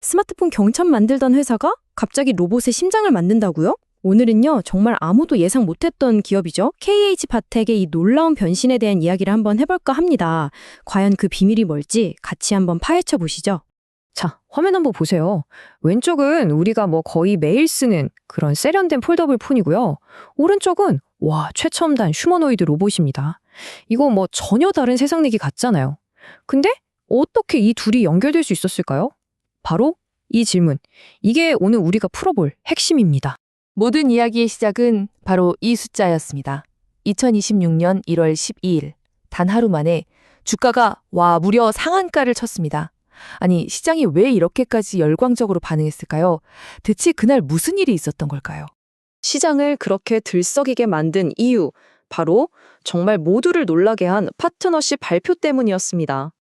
스마트폰 경첩 만들던 회사가 갑자기 로봇의 심장을 만든다고요? 오늘은요, 정말 아무도 예상 못했던 기업이죠. KH바텍의 이 놀라운 변신에 대한 이야기를 한번 해볼까 합니다. 과연 그 비밀이 뭘지 같이 한번 파헤쳐 보시죠. 자, 화면 한번 보세요. 왼쪽은 우리가 거의 매일 쓰는 그런 세련된 폴더블 폰이고요. 오른쪽은 최첨단 휴머노이드 로봇입니다. 이거 전혀 다른 세상 얘기 같잖아요. 근데 어떻게 이 둘이 연결될 수 있었을까요? 바로 이 질문. 이게 오늘 우리가 풀어볼 핵심입니다. 모든 이야기의 시작은 바로 이 숫자였습니다. 2026년 1월 12일, 단 하루 만에 주가가 무려 상한가를 쳤습니다. 아니, 시장이 왜 이렇게까지 열광적으로 반응했을까요? 대체 그날 무슨 일이 있었던 걸까요? 시장을 그렇게 들썩이게 만든 이유, 바로 정말 모두를 놀라게 한 파트너십 발표 때문이었습니다.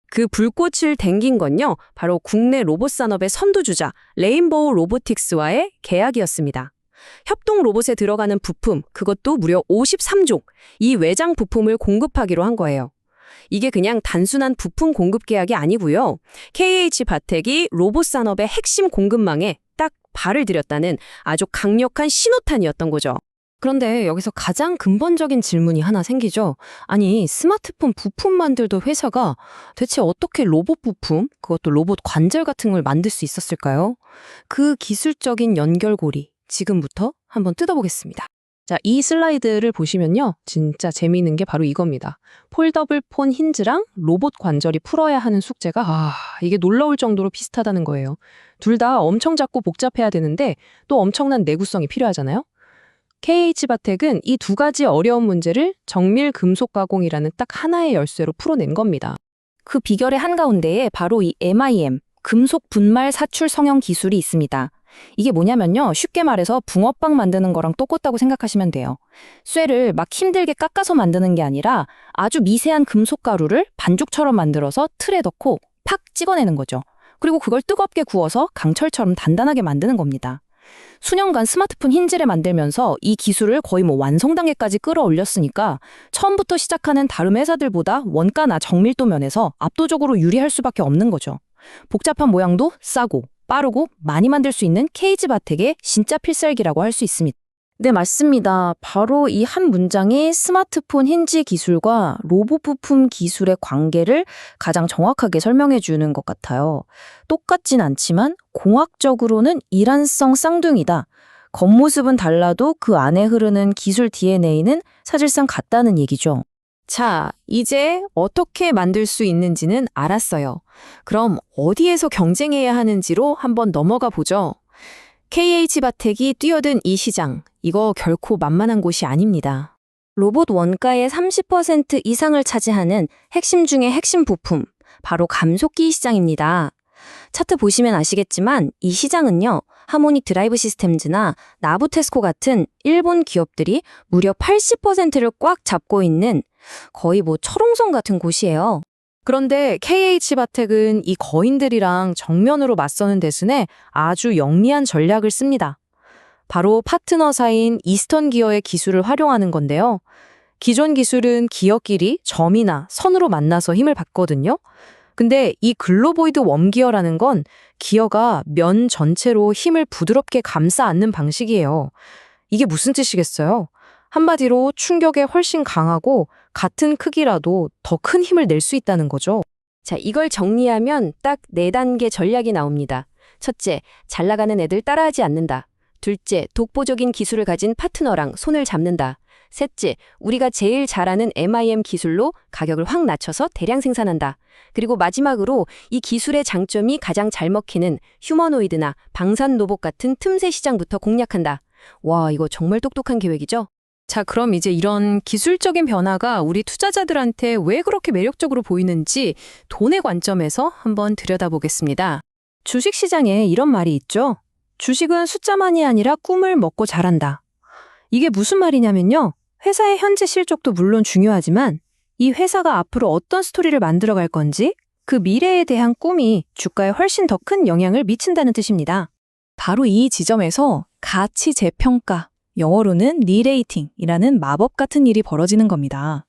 그 불꽃을 댕긴 건요, 바로 국내 로봇 산업의 선두주자 레인보우 로보틱스와의 계약이었습니다. 협동 로봇에 들어가는 부품, 그것도 무려 53종, 이 외장 부품을 공급하기로 한 거예요. 이게 그냥 단순한 부품 공급 계약이 아니고요. KH바텍이 로봇 산업의 핵심 공급망에 딱 발을 들였다는 아주 강력한 신호탄이었던 거죠. 그런데 여기서 가장 근본적인 질문이 하나 생기죠. 아니, 스마트폰 부품 만들던 회사가 대체 어떻게 로봇 부품, 그것도 로봇 관절 같은 걸 만들 수 있었을까요? 그 기술적인 연결고리, 지금부터 한번 뜯어보겠습니다. 자, 이 슬라이드를 보시면요. 진짜 재미있는 게 바로 이겁니다. 폴더블 폰 힌즈랑 로봇 관절이 풀어야 하는 숙제가 이게 놀라울 정도로 비슷하다는 거예요. 둘 다 엄청 작고 복잡해야 되는데 또 엄청난 내구성이 필요하잖아요. KH바텍은 이 두 가지 어려운 문제를 정밀 금속 가공이라는 딱 하나의 열쇠로 풀어낸 겁니다. 그 비결의 한가운데에 바로 이 MIM, 금속 분말 사출 성형 기술이 있습니다. 이게 뭐냐면요, 쉽게 말해서 붕어빵 만드는 거랑 똑같다고 생각하시면 돼요. 쇠를 막 힘들게 깎아서 만드는 게 아니라 아주 미세한 금속 가루를 반죽처럼 만들어서 틀에 넣고 팍 찍어내는 거죠. 그리고 그걸 뜨겁게 구워서 강철처럼 단단하게 만드는 겁니다. 수년간 스마트폰 힌지를 만들면서 이 기술을 거의 완성 단계까지 끌어올렸으니까 처음부터 시작하는 다른 회사들보다 원가나 정밀도 면에서 압도적으로 유리할 수밖에 없는 거죠. 복잡한 모양도 싸고 빠르고 많이 만들 수 있는 KH바텍의 진짜 필살기라고 할 수 있습니다. 네, 맞습니다. 바로 이 한 문장이 스마트폰 힌지 기술과 로봇 부품 기술의 관계를 가장 정확하게 설명해 주는 것 같아요. 똑같진 않지만 공학적으로는 일란성 쌍둥이다. 겉모습은 달라도 그 안에 흐르는 기술 DNA는 사실상 같다는 얘기죠. 자, 이제 어떻게 만들 수 있는지는 알았어요. 그럼 어디에서 경쟁해야 하는지로 한번 넘어가 보죠. KH바텍이 뛰어든 이 시장, 이거 결코 만만한 곳이 아닙니다. 로봇 원가의 30% 이상을 차지하는 핵심 중의 핵심 부품, 바로 감속기 시장입니다. 차트 보시면 아시겠지만 이 시장은요, 하모닉 드라이브 시스템즈나 나부테스코 같은 일본 기업들이 무려 80%를 꽉 잡고 있는 거의 철옹성 같은 곳이에요. 그런데 KH바텍은 이 거인들이랑 정면으로 맞서는 대신에 아주 영리한 전략을 씁니다. 바로 파트너사인 이스턴 기어의 기술을 활용하는 건데요. 기존 기술은 기어끼리 점이나 선으로 만나서 힘을 받거든요. 근데 이 글로보이드 웜기어라는 건 기어가 면 전체로 힘을 부드럽게 감싸 안는 방식이에요. 이게 무슨 뜻이겠어요? 한마디로 충격에 훨씬 강하고 같은 크기라도 더 큰 힘을 낼 수 있다는 거죠. 자, 이걸 정리하면 딱 4단계 전략이 나옵니다. 첫째, 잘 나가는 애들 따라하지 않는다. 둘째, 독보적인 기술을 가진 파트너랑 손을 잡는다. 셋째, 우리가 제일 잘하는 MIM 기술로 가격을 확 낮춰서 대량 생산한다. 그리고 마지막으로 이 기술의 장점이 가장 잘 먹히는 휴머노이드나 방산 로봇 같은 틈새 시장부터 공략한다. 와, 이거 정말 똑똑한 계획이죠? 자, 그럼 이제 이런 기술적인 변화가 우리 투자자들한테 왜 그렇게 매력적으로 보이는지 돈의 관점에서 한번 들여다보겠습니다. 주식시장에 이런 말이 있죠. 주식은 숫자만이 아니라 꿈을 먹고 자란다. 이게 무슨 말이냐면요. 회사의 현재 실적도 물론 중요하지만 이 회사가 앞으로 어떤 스토리를 만들어갈 건지 그 미래에 대한 꿈이 주가에 훨씬 더 큰 영향을 미친다는 뜻입니다. 바로 이 지점에서 가치 재평가, 영어로는 리레이팅이라는 마법 같은 일이 벌어지는 겁니다.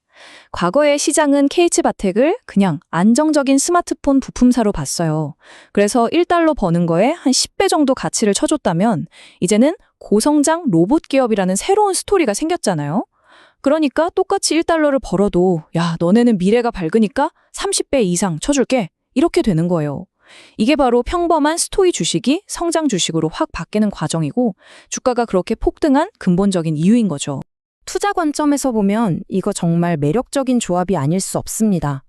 과거의 시장은 KH바텍을 그냥 안정적인 스마트폰 부품사로 봤어요. 그래서 1달러 버는 거에 한 10배 정도 가치를 쳐줬다면 이제는 고성장 로봇 기업이라는 새로운 스토리가 생겼잖아요. 그러니까 똑같이 1달러를 벌어도 야, 너네는 미래가 밝으니까 30배 이상 쳐줄게. 이렇게 되는 거예요. 이게 바로 평범한 스토이 주식이 성장 주식으로 확 바뀌는 과정이고 주가가 그렇게 폭등한 근본적인 이유인 거죠. 투자 관점에서 보면 이거 정말 매력적인 조합이 아닐 수 없습니다.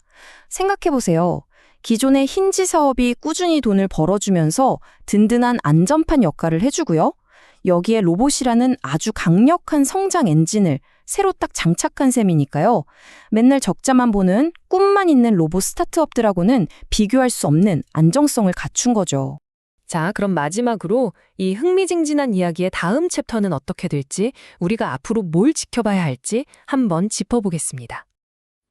생각해보세요. 기존의 힌지 사업이 꾸준히 돈을 벌어주면서 든든한 안전판 역할을 해주고요. 여기에 로봇이라는 아주 강력한 성장 엔진을 새로 딱 장착한 셈이니까요. 맨날 적자만 보는 꿈만 있는 로봇 스타트업들하고는 비교할 수 없는 안정성을 갖춘 거죠. 자, 그럼 마지막으로 이 흥미진진한 이야기의 다음 챕터는 어떻게 될지, 우리가 앞으로 뭘 지켜봐야 할지 한번 짚어보겠습니다.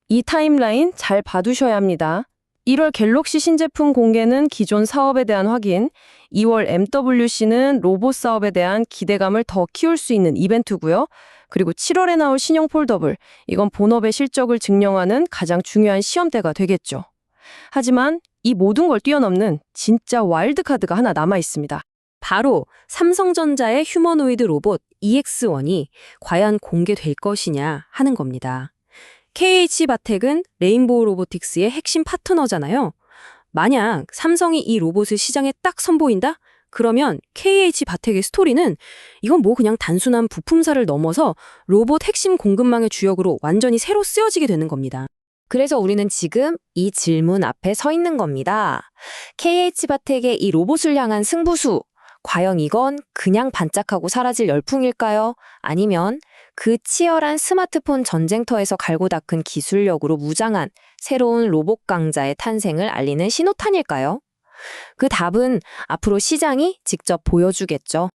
이 타임라인 잘 봐두셔야 합니다. 1월 갤럭시 신제품 공개는 기존 사업에 대한 확인, 2월 MWC는 로봇 사업에 대한 기대감을 더 키울 수 있는 이벤트고요. 그리고 7월에 나올 신형 폴더블, 이건 본업의 실적을 증명하는 가장 중요한 시험대가 되겠죠. 하지만 이 모든 걸 뛰어넘는 진짜 와일드카드가 하나 남아 있습니다. 바로 삼성전자의 휴머노이드 로봇 EX1이 과연 공개될 것이냐 하는 겁니다. KH바텍은 레인보우 로보틱스의 핵심 파트너잖아요. 만약 삼성이 이 로봇을 시장에 딱 선보인다? 그러면 KH바텍의 스토리는 이건 뭐 그냥 단순한 부품사를 넘어서 로봇 핵심 공급망의 주역으로 완전히 새로 쓰여지게 되는 겁니다. 그래서 우리는 지금 이 질문 앞에 서 있는 겁니다. KH바텍의 이 로봇을 향한 승부수, 과연 이건 그냥 반짝하고 사라질 열풍일까요? 아니면 그 치열한 스마트폰 전쟁터에서 갈고 닦은 기술력으로 무장한 새로운 로봇 강자의 탄생을 알리는 신호탄일까요? 그 답은 앞으로 시장이 직접 보여주겠죠.